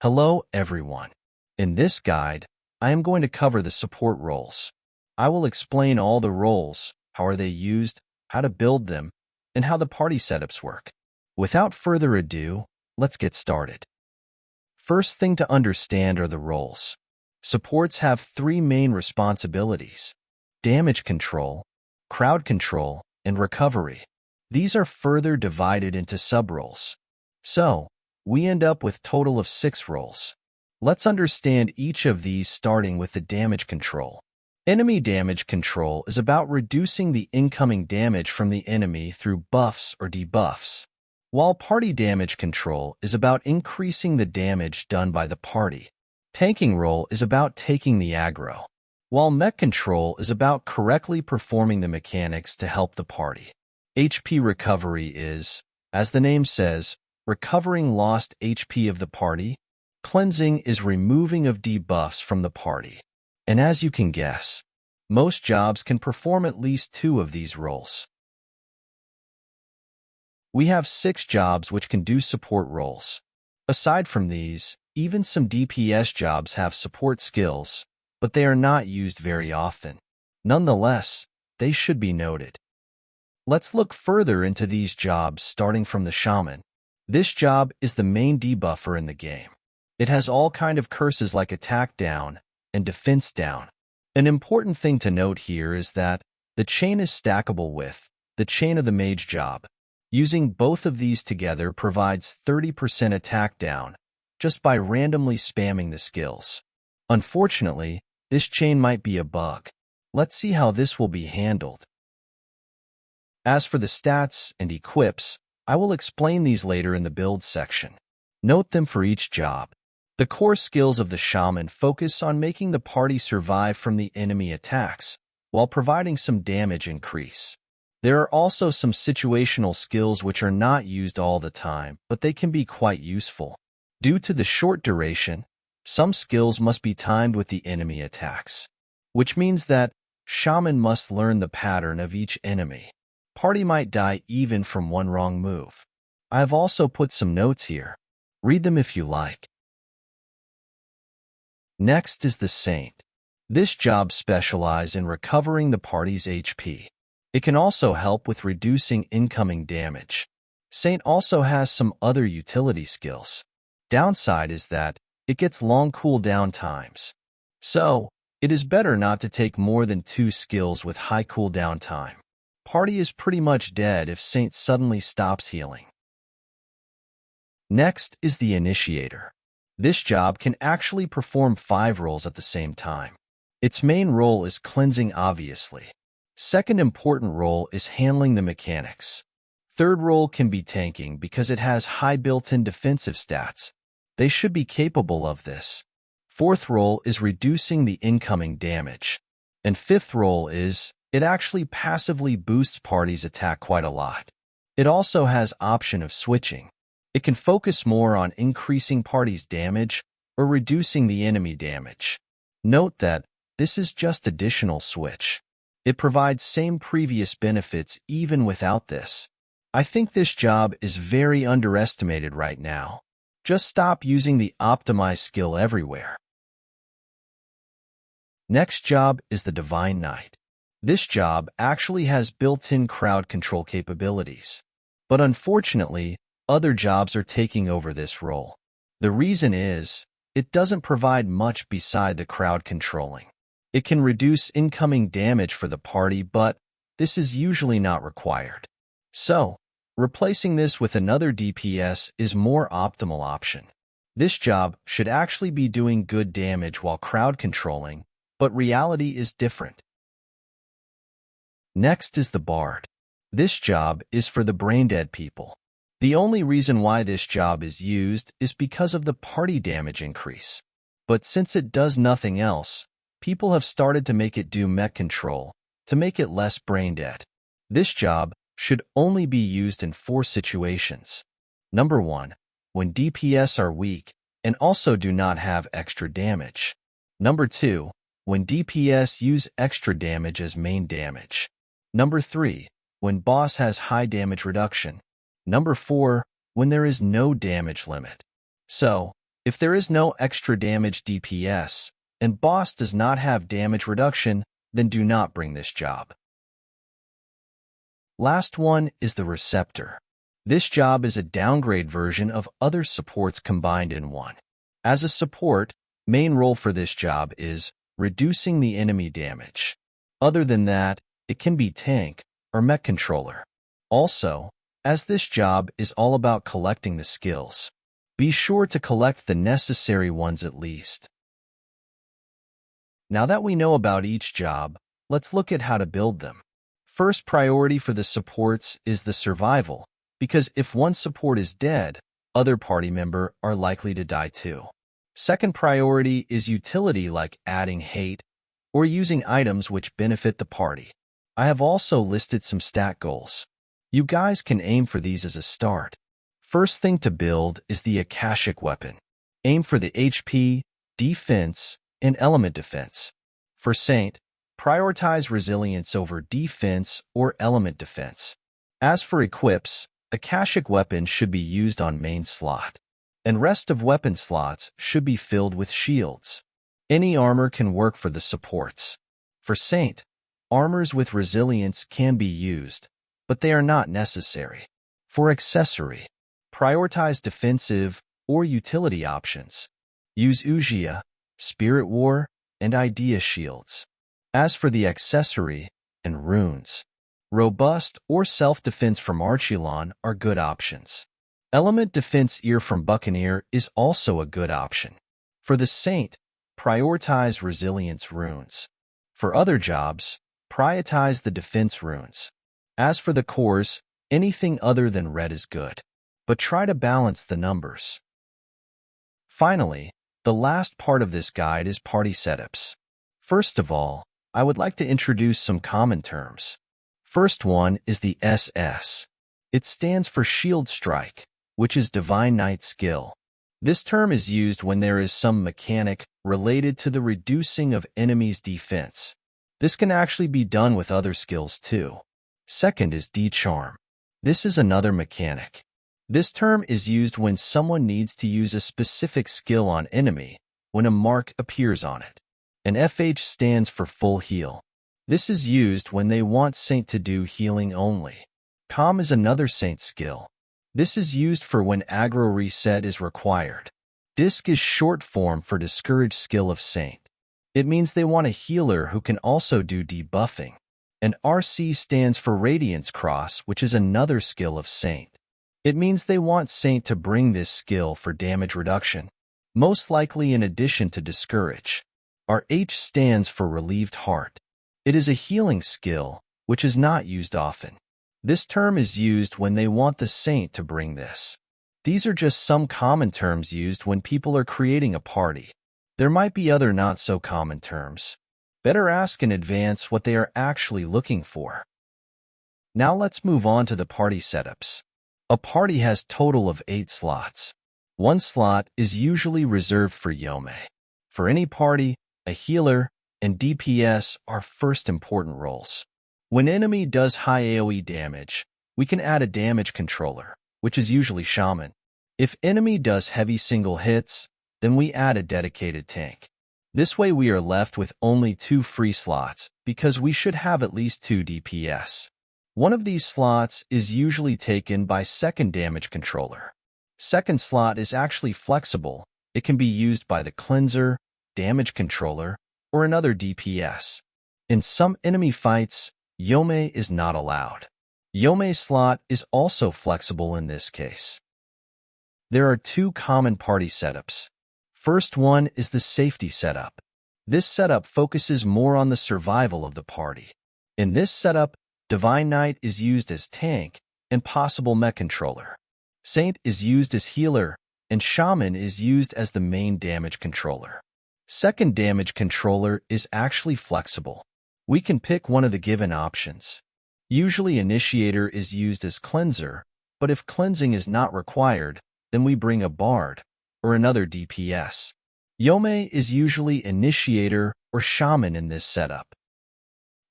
Hello everyone. In this guide, I am going to cover the support roles. I will explain all the roles, how are they used, how to build them, and how the party setups work. Without further ado, let's get started. First thing to understand are the roles. Supports have three main responsibilities: damage control, crowd control, and recovery. These are further divided into sub-roles. So, we end up with a total of 6 roles. Let's understand each of these, starting with the damage control. Enemy damage control is about reducing the incoming damage from the enemy through buffs or debuffs, while party damage control is about increasing the damage done by the party. Tanking role is about taking the aggro, while mech control is about correctly performing the mechanics to help the party. HP recovery is, as the name says, recovering lost HP of the party. Cleansing is removing of debuffs from the party. And as you can guess, most jobs can perform at least 2 of these roles. We have 6 jobs which can do support roles. Aside from these, even some DPS jobs have support skills, but they are not used very often. Nonetheless, they should be noted. Let's look further into these jobs, starting from the Shaman. This job is the main debuffer in the game. It has all kind of curses like attack down and defense down. An important thing to note here is that the chain is stackable with the chain of the mage job. Using both of these together provides 30% attack down just by randomly spamming the skills. Unfortunately, this chain might be a bug. Let's see how this will be handled. As for the stats and equips, I will explain these later in the build section. Note them for each job. The core skills of the Shaman focus on making the party survive from the enemy attacks, while providing some damage increase. There are also some situational skills which are not used all the time, but they can be quite useful. Due to the short duration, some skills must be timed with the enemy attacks, which means that Shaman must learn the pattern of each enemy. Party might die even from one wrong move. I have also put some notes here. Read them if you like. Next is the Saint. This job specializes in recovering the party's HP. It can also help with reducing incoming damage. Saint also has some other utility skills. Downside is that it gets long cooldown times. So, it is better not to take more than 2 skills with high cooldown time. Party is pretty much dead if Saint suddenly stops healing. Next is the Initiator. This job can actually perform 5 roles at the same time. Its main role is cleansing, obviously. Second important role is handling the mechanics. Third role can be tanking because it has high built-in defensive stats. They should be capable of this. Fourth role is reducing the incoming damage. And fifth role is, it actually passively boosts party's attack quite a lot. It also has option of switching. It can focus more on increasing party's damage or reducing the enemy damage. Note that this is just additional switch. It provides same previous benefits even without this. I think this job is very underestimated right now. Just stop using the optimized skill everywhere. Next job is the Divine Knight. This job actually has built-in crowd control capabilities, but unfortunately, other jobs are taking over this role. The reason is, it doesn't provide much beside the crowd controlling. It can reduce incoming damage for the party, but this is usually not required. So, replacing this with another DPS is more optimal option. This job should actually be doing good damage while crowd controlling, but reality is different. Next is the Bard. This job is for the brain-dead people. The only reason why this job is used is because of the party damage increase. But since it does nothing else, people have started to make it do mech control to make it less brain-dead. This job should only be used in 4 situations. Number 1, when DPS are weak and also do not have extra damage. Number 2, when DPS use extra damage as main damage. Number 3, when boss has high damage reduction. Number 4, when there is no damage limit. So, If there is no extra damage DPS, and boss does not have damage reduction, then do not bring this job. Last one is the Receptor. This job is a downgrade version of other supports combined in one. As a support, main role for this job is reducing the enemy damage. Other than that, it can be tank or mech controller. Also, as this job is all about collecting the skills, be sure to collect the necessary ones at least. Now that we know about each job, let's look at how to build them. First priority for the supports is the survival, because if one support is dead, other party members are likely to die too. Second priority is utility like adding hate or using items which benefit the party. I have also listed some stat goals. You guys can aim for these as a start. First thing to build is the Akashic weapon. Aim for the HP, defense, and element defense. For Saint, prioritize resilience over defense or element defense. As for equips, Akashic weapon should be used on main slot, and rest of weapon slots should be filled with shields. Any armor can work for the supports. For Saint, armors with resilience can be used, but they are not necessary. For accessory, prioritize defensive or utility options. Use Ugia, Spirit War, and Idea shields. As for the accessory and runes, robust or self-defense from Archilon are good options. Element defense ear from Buccaneer is also a good option. For the Saint, prioritize resilience runes. For other jobs, prioritize the defense runes. As for the cores, anything other than red is good, but try to balance the numbers. Finally, the last part of this guide is party setups. First of all, I would like to introduce some common terms. First one is the SS. It stands for Shield Strike, which is Divine Knight skill. This term is used when there is some mechanic related to the reducing of enemies' defense. This can actually be done with other skills too. Second is D-Charm. This is another mechanic. This term is used when someone needs to use a specific skill on enemy when a mark appears on it. And FH stands for Full Heal. This is used when they want Saint to do healing only. Calm is another Saint skill. This is used for when aggro reset is required. Disc is short form for Discourage skill of Saint. It means they want a healer who can also do debuffing. And RC stands for Radiance Cross, which is another skill of Saint. It means they want Saint to bring this skill for damage reduction, most likely in addition to Discourage. Our H stands for Relieved Heart. It is a healing skill, which is not used often. This term is used when they want the Saint to bring this. These are just some common terms used when people are creating a party. There might be other not-so-common terms. Better ask in advance what they are actually looking for. Now let's move on to the party setups. A party has total of 8 slots. One slot is usually reserved for Yome. For any party, a healer and DPS are first important roles. When enemy does high AoE damage, we can add a damage controller, which is usually Shaman. If enemy does heavy single hits, then we add a dedicated tank. This way we are left with only 2 free slots because we should have at least 2 DPS. One of these slots is usually taken by second damage controller. Second slot is actually flexible. It can be used by the cleanser, damage controller, or another DPS. In some enemy fights, Yome is not allowed. Yome's slot is also flexible in this case. There are 2 common party setups. First one is the safety setup. This setup focuses more on the survival of the party. In this setup, Divine Knight is used as tank and possible mech controller. Saint is used as healer, and Shaman is used as the main damage controller. Second damage controller is actually flexible. We can pick one of the given options. Usually Initiator is used as cleanser, but if cleansing is not required, then we bring a bard or another DPS. Yome is usually Initiator or Shaman in this setup.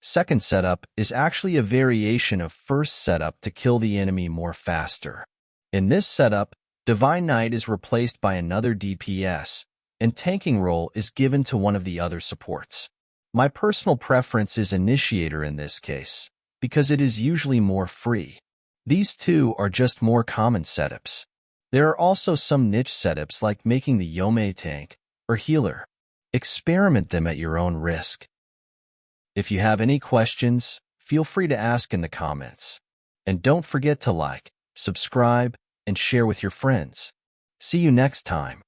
Second setup is actually a variation of first setup to kill the enemy more faster. In this setup, Divine Knight is replaced by another DPS, and tanking role is given to one of the other supports. My personal preference is Initiator in this case, because it is usually more free. These two are just more common setups. There are also some niche setups like making the Yome tank or healer. Experiment them at your own risk. If you have any questions, feel free to ask in the comments. And don't forget to like, subscribe, and share with your friends. See you next time.